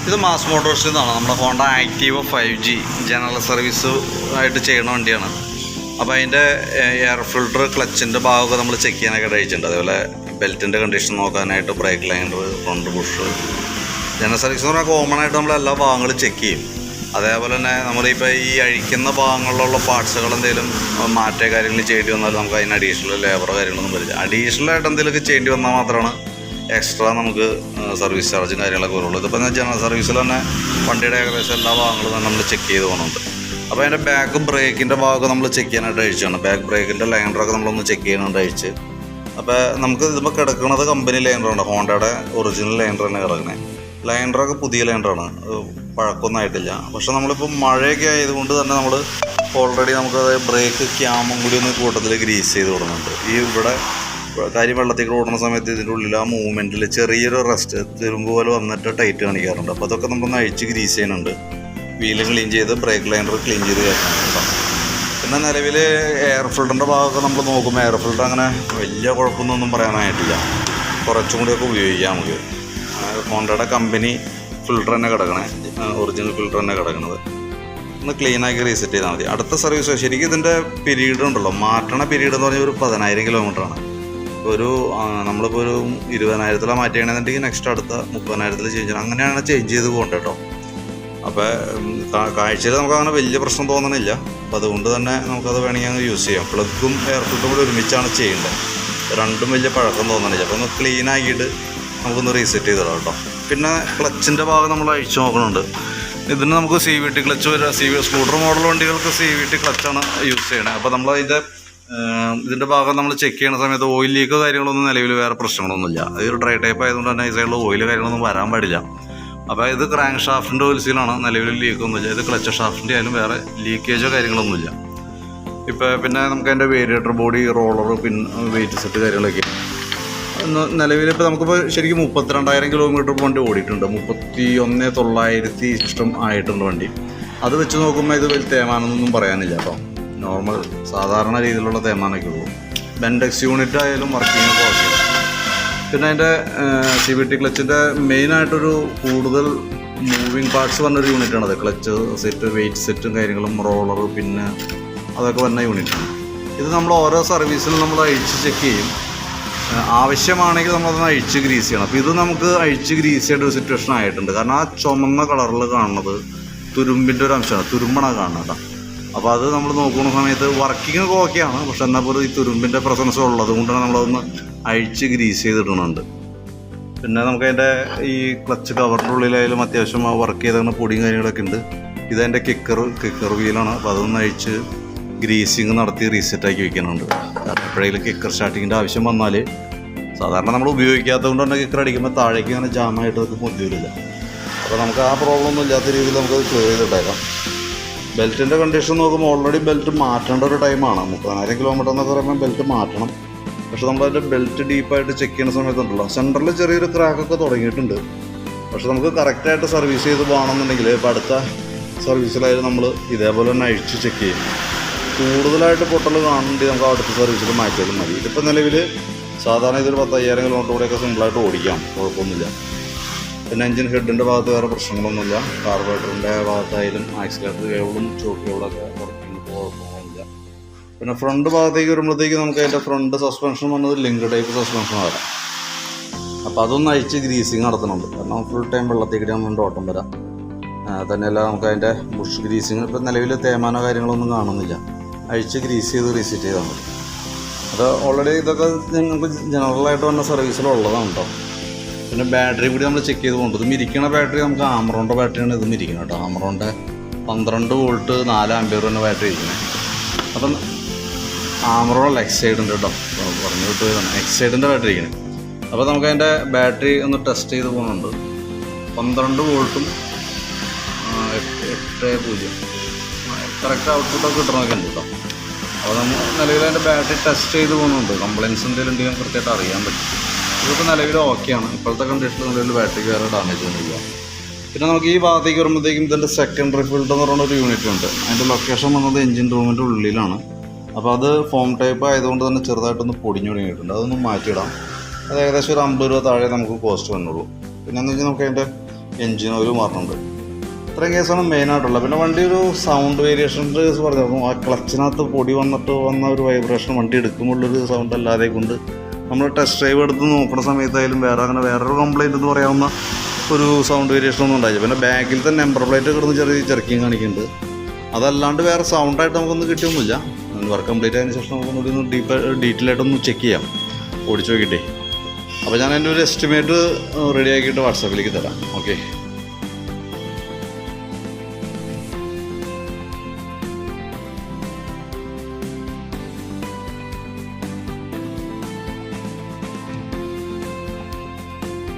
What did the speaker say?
ഇത് മാസ് മോട്ടോഴ്സിൽ നിന്നാണ്. നമ്മുടെ Honda Activa 5G general service ആയിട്ട് ചെയ്യുന്ന വണ്ടിയാണ്. അപ്പോൾ അതിൻ്റെ എയർ ഫിൽട്ടർ, ക്ലച്ചിൻ്റെ ഭാഗമൊക്കെ നമ്മൾ ചെക്ക് ചെയ്യാനൊക്കെ അയച്ചിട്ടുണ്ട്. അതേപോലെ ബെൽറ്റിൻ്റെ കണ്ടീഷൻ നോക്കാനായിട്ട് brake liner, front bush. General service എന്ന് പറഞ്ഞാൽ കോമൺ ആയിട്ട് നമ്മൾ എല്ലാ ഭാഗങ്ങളും ചെക്ക് ചെയ്യും. അതേപോലെ തന്നെ നമ്മളിപ്പോൾ ഈ അഴിക്കുന്ന ഭാഗങ്ങളിലുള്ള പാർട്സുകൾ എന്തെങ്കിലും മാറ്റ കാര്യങ്ങൾ ചെയ്യേണ്ടി വന്നാൽ നമുക്ക് അതിന് അഡീഷണൽ ലേബർ കാര്യങ്ങളൊന്നും വരില്ല. അഡീഷണലായിട്ട് എന്തെങ്കിലുമൊക്കെ ചെയ്യേണ്ടി വന്നാൽ മാത്രമാണ് എക്സ്ട്രാ നമുക്ക് സർവീസ് ചാർജും കാര്യങ്ങളൊക്കെ വരുള്ളൂ. ഇതിപ്പോൾ ജനറൽ സർവീസിൽ തന്നെ വണ്ടിയുടെ ഏകദേശം എല്ലാ ഭാഗങ്ങളും തന്നെ നമ്മൾ ചെക്ക് ചെയ്ത് പോകുന്നുണ്ട്. അപ്പോൾ അതിൻ്റെ ബാക്ക് ബ്രേക്കിൻ്റെ ഭാഗമൊക്കെ നമ്മൾ ചെക്ക് ചെയ്യാനായിട്ട് അയച്ചാണ്. ബാക്ക് ബ്രേക്കിൻ്റെ ലൈനറൊക്കെ നമ്മളൊന്ന് ചെക്ക് ചെയ്യാനായിട്ട് അയച്ച്. അപ്പോൾ നമുക്ക് ഇതിപ്പോൾ കിടക്കുന്നത് കമ്പനി ലൈനറാണ്, ഹോണ്ടയുടെ ഒറിജിനൽ ലൈനർ തന്നെ കിടക്കുന്നത്. ലൈനറൊക്കെ പുതിയ ലൈനറാണ്, പഴക്കമൊന്നും ആയിട്ടില്ല. പക്ഷേ നമ്മളിപ്പോൾ മഴയൊക്കെ ആയതുകൊണ്ട് തന്നെ നമ്മൾ ഓൾറെഡി നമുക്കത് ബ്രേക്ക് ക്യാമും കൂടി ഒന്ന് കൂട്ടത്തിൽ ഗ്രീസ് ചെയ്ത് കൊടുക്കുന്നുണ്ട്. ഈ ഇവിടെ കാര്യം വെള്ളത്തേക്ക് ഓടുന്ന സമയത്ത് ഇതിൻ്റെ ഉള്ളിൽ ആ മൂവ്മെൻറ്റിൽ ചെറിയൊരു റെസ്റ്റ് തിരുമ്പ് പോലെ വന്നിട്ട് ടൈറ്റ് കാണിക്കാറുണ്ട്. അപ്പോൾ അതൊക്കെ നമ്മളൊന്ന് അഴിച്ച് ഗ്രീസ് ചെയ്യുന്നുണ്ട്. വീല് ക്ലീൻ ചെയ്ത് ബ്രേക്ക് ലൈനർ ക്ലീൻ ചെയ്ത് കയറ്റുന്നുണ്ട്. പിന്നെ നിലവിൽ എയർ ഫിൽറ്ററിൻ്റെ ഭാഗമൊക്കെ നമ്മൾ നോക്കുമ്പോൾ എയർ ഫിൽറ്റർ അങ്ങനെ വലിയ കുഴപ്പമൊന്നും പറയാനായിട്ടില്ല. കുറച്ചും കൂടിയൊക്കെ ഉപയോഗിക്കാം നമുക്ക്. ഹോണ്ടയുടെ കമ്പനി ഫിൽറ്റർ തന്നെ കിടക്കണേ, ഒറിജിനൽ ഫിൽറ്റർ തന്നെ കിടക്കണത്. ഒന്ന് ക്ലീനാക്കി റീസെറ്റ് ചെയ്താൽ മതി. അടുത്ത സർവീസ് ശരിക്കും ഇതിൻ്റെ പീരീഡ് ഉണ്ടല്ലോ, മാറ്റണ പീരീഡ് എന്ന് പറഞ്ഞാൽ ഒരു 10,000 കിലോമീറ്ററാണ്. നമ്മളിപ്പോൾ ഒരു 20,000 മാറ്റുകയാണെന്നുണ്ടെങ്കിൽ നെക്സ്റ്റ് അടുത്ത 30,000 ചേഞ്ച് ചെയ്യണം. അങ്ങനെയാണ് ചേഞ്ച് ചെയ്ത് പോകേണ്ടത് കേട്ടോ. അപ്പോൾ കാഴ്ചയിൽ നമുക്ക് അങ്ങനെ വലിയ പ്രശ്നം തോന്നണില്ല. അപ്പോൾ അതുകൊണ്ട് തന്നെ നമുക്കത് വേണമെങ്കിൽ അങ്ങ് യൂസ് ചെയ്യാം. പ്ലഗും എയർ ഫിൽറ്ററും കൂടി ഒരുമിച്ചാണ് ചെയ്യേണ്ടത്. രണ്ടും വലിയ പഴക്കം തോന്നണില്ല. അപ്പോൾ ഒന്ന് ക്ലീൻ ആക്കിയിട്ട് നമുക്കൊന്ന് റീസെറ്റ് ചെയ്തിടാം കേട്ടോ. പിന്നെ ക്ലച്ചിൻ്റെ ഭാഗം നമ്മൾ അഴിച്ചു നോക്കണുണ്ട്. ഇതിന് നമുക്ക് CVT ക്ലച്ച് വരിക. സ്കൂട്ടർ മോഡൽ വണ്ടികൾക്ക് CVT ക്ലച്ചാണ് യൂസ് ചെയ്യണത്. അപ്പോൾ നമ്മൾ ഇതിൻ്റെ ഭാഗം നമ്മൾ ചെക്ക് ചെയ്യുന്ന സമയത്ത് ഓയിൽ ലീക്കോ കാര്യങ്ങളൊന്നും നിലവിൽ വേറെ പ്രശ്നങ്ങളൊന്നുമില്ല. അതൊരു ഡ്രൈ ടൈപ്പ് ആയതുകൊണ്ട് തന്നെ ഈ സൈഡിൽ ഓയിൽ കാര്യങ്ങളൊന്നും വരാൻ പാടില്ല. അപ്പോൾ ഇത് ക്രാങ്ക് ഷാഫ്റ്റിൻ്റെ ഓയിൽ സീലാണ്, നിലവിൽ ലീക്കൊന്നുമില്ല. ഇത് ക്ലച്ച് ഷാഫ്റ്റിൻ്റെ ആയാലും വേറെ ലീക്കേജോ കാര്യങ്ങളൊന്നുമില്ല. പിന്നെ നമുക്ക് അതിൻ്റെ വേരിയേറ്റർ ബോഡി, റോളർ, പിന്നെ വെയിറ്റ് സെറ്റ് കാര്യങ്ങളൊക്കെ നിലവിലിപ്പോൾ നമുക്കിപ്പോൾ ശരിക്കും 32,000 കിലോമീറ്റർ വണ്ടി ഓടിയിട്ടുണ്ട്. 31,900 ഇഷ്ടം ആയിട്ടുണ്ട് വണ്ടി. അത് വെച്ച് നോക്കുമ്പോൾ ഇത് വലിയ തേമാനൊന്നും പറയാനില്ല കേട്ടോ. നോർമൽ സാധാരണ രീതിയിലുള്ള തേമാനൊക്കെ ഉള്ളൂ. ബെൻഡെക്സ് യൂണിറ്റ് ആയാലും വർക്കിംഗ് ഓക്കെയാണ്. പിന്നെ അതിൻ്റെ CVT ക്ലച്ചിൻ്റെ മെയിനായിട്ടൊരു കൂടുതൽ മൂവിങ് പാർട്സ് വന്നൊരു യൂണിറ്റാണത്. ക്ലച്ച് സെറ്റ്, വെയിറ്റ് സെറ്റും കാര്യങ്ങളും, റോളർ, പിന്നെ അതൊക്കെ വന്ന യൂണിറ്റാണ്. ഇത് നമ്മൾ ഓരോ സർവീസിലും നമ്മൾ അഴിച്ച് ചെക്ക് ചെയ്യും. ആവശ്യമാണെങ്കിൽ നമ്മളതൊന്ന് അഴിച്ച് ഗ്രീസ് ചെയ്യണം. അപ്പോൾ ഇത് നമുക്ക് അഴിച്ച് ഗ്രീസ് ചെയ്യേണ്ട ഒരു സിറ്റുവേഷൻ ആയിട്ടുണ്ട്. കാരണം ആ ചുമന്ന കളറിൽ കാണുന്നത് തുരുമ്പിൻ്റെ ഒരു അംശമാണ്, തുരുമ്പാണ് കാണുന്നത്. അപ്പോൾ അത് നമ്മൾ നോക്കുന്ന സമയത്ത് വർക്കിംഗ് ഒക്കെ ഓക്കെയാണ്. പക്ഷെ എന്നാൽ പോലും ഈ തുരുമ്പിൻ്റെ പ്രസൻസ് ഉള്ളത് കൊണ്ടാണ് നമ്മളതൊന്ന് അഴിച്ച് ഗ്രീസ് ചെയ്തിടുന്നുണ്ട്. പിന്നെ നമുക്കതിൻ്റെ ഈ ക്ലച്ച് കവറിൻ്റെ ഉള്ളിലായാലും അത്യാവശ്യം വർക്ക് ചെയ്ത പൊടിയും കാര്യങ്ങളൊക്കെ ഉണ്ട്. ഇതെൻ്റെ കിക്കർ വീലാണ്. അപ്പോൾ അതൊന്ന് അഴിച്ച് ഗ്രീസിങ് നടത്തി റീസെറ്റാക്കി വെക്കുന്നുണ്ട്. എപ്പോഴെങ്കിലും കിക്കർ സ്റ്റാർട്ടിങ്ങിൻ്റെ ആവശ്യം വന്നാൽ, സാധാരണ നമ്മൾ ഉപയോഗിക്കാത്തത് കൊണ്ട് തന്നെ കിക്കർ അടിക്കുമ്പോൾ താഴേക്ക് അങ്ങനെ ജാമായിട്ട് നമുക്ക് മുദ്ദില്ല. അപ്പോൾ നമുക്ക് ആ പ്രോബ്ലം ഒന്നും ഇല്ലാത്ത രീതിയിൽ നമുക്കത് ക്ലിയർ ചെയ്തിട്ടേക്കാം. ബെൽറ്റിൻ്റെ കണ്ടീഷൻ നോക്കുമ്പോൾ ഓൾറെഡി ബെൽറ്റ് മാറ്റേണ്ട ഒരു ടൈമാണ്. 30,000 കിലോമീറ്റർ എന്നൊക്കെ പറയുമ്പോൾ ബെൽറ്റ് മാറ്റണം. പക്ഷെ നമ്മളതിൻ്റെ ബെൽറ്റ് ഡീപ്പായിട്ട് ചെക്ക് ചെയ്യുന്ന സമയത്തുണ്ടല്ലോ, സെൻറ്ററിൽ ചെറിയൊരു ക്രാക്കൊക്കെ തുടങ്ങിയിട്ടുണ്ട്. പക്ഷെ നമുക്ക് കറക്റ്റായിട്ട് സർവീസ് ചെയ്ത് പോകണമെന്നുണ്ടെങ്കിൽ ഇപ്പോൾ അടുത്ത സർവീസിലായാലും നമ്മൾ ഇതേപോലെ തന്നെ അഴിച്ച് ചെക്ക് ചെയ്യും. കൂടുതലായിട്ട് പൊട്ടൽ കാണേണ്ടി നമുക്ക് അടുത്ത സർവീസിൽ മാറ്റിയാലും മതി. ഇതിപ്പോൾ നിലവിൽ സാധാരണ ഇതൊരു 10,000 കിലോമീറ്റർ കൂടെയൊക്കെ സിമ്പിളായിട്ട് ഓടിക്കാം, കുഴപ്പമൊന്നുമില്ല. പിന്നെ എഞ്ചിൻ ഹെഡിൻ്റെ ഭാഗത്ത് വേറെ പ്രശ്നങ്ങളൊന്നുമില്ല. കാർബറേറ്ററിൻ്റെ ഭാഗത്തായാലും ആക്സിലേറ്റർ കേബിളും ചോക്ക് കേബിളൊക്കെ വർക്കിംഗ് കുഴപ്പമൊന്നുമില്ല. പിന്നെ ഫ്രണ്ട് ഭാഗത്തേക്ക് വരുമ്പോഴത്തേക്ക് നമുക്ക് അതിൻ്റെ ഫ്രണ്ട് സസ്പെൻഷൻ വന്നത് ലിങ്ക് ടൈപ്പ് സസ്പെൻഷൻ വരാം. അപ്പോൾ അതൊന്ന് അഴിച്ച് ഗ്രീസിങ് നടത്തുന്നുണ്ട്. കാരണം ഫുൾ ടൈം വെള്ളത്തേക്ക് നമുക്ക് ഓട്ടം വരാം. തന്നെയല്ല നമുക്ക് അതിൻ്റെ ബുഷ് ഗ്രീസിങ് ഇപ്പോൾ നിലവിൽ തേമാനോ കാര്യങ്ങളൊന്നും കാണുന്നില്ല. അഴിച്ച് ഗ്രീസ് ചെയ്ത് റീസെറ്റ് ചെയ്താൽ മതി. അത് ഓൾറെഡി ഇതൊക്കെ ഞങ്ങൾക്ക് ജനറലായിട്ട് വന്ന സർവീസിലുള്ളതാണ് കേട്ടോ. പിന്നെ ബാറ്ററി കൂടി നമ്മൾ ചെക്ക് ചെയ്ത് പോകുന്നുണ്ട്. ഇത് മിരിക്കണ ബാറ്ററി നമുക്ക് ആമറോണിൻ്റെ ബാറ്ററിയാണ് ഇത് മിരിക്കുന്നത് കേട്ടോ. ആമറോണിൻ്റെ 12 വോൾട്ട് 4 ആംപിയർ തന്നെ ബാറ്ററി ഇരിക്കുന്നത്. അപ്പം ആമറോൺ എക്സൈഡിൻ്റെ കേട്ടോ, പറഞ്ഞു വിട്ടുപോയതാണ്, എക്സൈഡിൻ്റെ ബാറ്ററി ഇരിക്കുന്നത്. അപ്പോൾ നമുക്ക് അതിൻ്റെ ബാറ്ററി ഒന്ന് ടെസ്റ്റ് ചെയ്ത് പോകുന്നുണ്ട്. 12 വോൾട്ടും 8.0 കറക്റ്റ് ഔട്ട്പുട്ടൊക്കെ കിട്ടണമൊക്കെ ഉണ്ട് കേട്ടോ. അപ്പോൾ നമ്മൾ നിലവിൽ അതിൻ്റെ ബാറ്ററി ടെസ്റ്റ് ചെയ്ത് പോകുന്നുണ്ട്. കംപ്ലയിൻസ് എന്തെങ്കിലും ഉണ്ടെങ്കിൽ കൃത്യമായിട്ട് അറിയാൻ പറ്റും. ഇതിപ്പോൾ നിലവിൽ ഓക്കെയാണ്. ഇപ്പോഴത്തെ കണ്ടീഷനിൽ നിലവിൽ ബാറ്ററിക്ക് വേറെ ഡാമേജ് ഒന്നുമില്ല. പിന്നെ നമുക്ക് ഈ ഭാഗത്തേക്ക് വരുമ്പോഴത്തേക്കും ഇതിൻ്റെ സെക്കൻഡറി ഫിൽറ്റർ എന്ന് പറയുന്ന ഒരു യൂണിറ്റ് ഉണ്ട്. അതിൻ്റെ ലൊക്കേഷൻ വന്നത് എഞ്ചിൻ റൂമിൻ്റെ ഉള്ളിലാണ്. അപ്പോൾ അത് ഫോം ടൈപ്പ് ആയതുകൊണ്ട് തന്നെ ചെറുതായിട്ടൊന്ന് പൊടിഞ്ഞു തുടങ്ങിയിട്ടുണ്ട്. അതൊന്ന് മാറ്റിയിടാം. അത് ഏകദേശം ഒരു 50 രൂപ താഴെ നമുക്ക് കോസ്റ്റ് വന്നുള്ളൂ. പിന്നെ എന്ന് വെച്ചാൽ നമുക്ക് അതിൻ്റെ എൻജിൻ ഓയിൽ മാറുന്നുണ്ട്. ഇത്രയും കേസാണ് മെയിനായിട്ടുള്ളത്. പിന്നെ വണ്ടി ഒരു സൗണ്ട് വേരിയേഷൻ്റെ കേസ് പറഞ്ഞിരുന്നു. ആ ക്ലച്ചിനകത്ത് പൊടി വന്ന ഒരു വൈബ്രേഷൻ വണ്ടി എടുക്കുമ്പോഴുള്ളൊരു സൗണ്ട് അല്ലാതെ കൊണ്ട് നമ്മൾ ടെസ്റ്റ് ഡ്രൈവ് എടുത്ത് നോക്കുന്ന സമയത്തായാലും വേറൊരു കംപ്ലയിൻ്റ് എന്ന് പറയാവുന്ന ഒരു സൗണ്ട് വേരിയേഷൻ ഒന്നും ഉണ്ടായില്ല. പിന്നെ ബാക്കിലത്തെ നമ്പർ പ്ലേറ്റ് കിടന്ന് ചെറിയ ചെറുക്കിയും കാണിക്കുന്നുണ്ട്. അതല്ലാണ്ട് വേറെ സൗണ്ടായിട്ട് നമുക്കൊന്നും കിട്ടിയൊന്നുമില്ല. വർക്ക് കംപ്ലീറ്റ് ആയതിനു ശേഷം നമുക്കൊന്നുകൂടി ഒന്ന് ഡീറ്റെയിൽ ആയിട്ടൊന്ന് ചെക്ക് ചെയ്യാം, ഓടിച്ച് നോക്കിയിട്ടേ. അപ്പോൾ ഞാൻ എൻ്റെ ഒരു എസ്റ്റിമേറ്റ് റെഡി ആക്കിയിട്ട് വാട്സാപ്പിലേക്ക് തരാം. ഓക്കെ.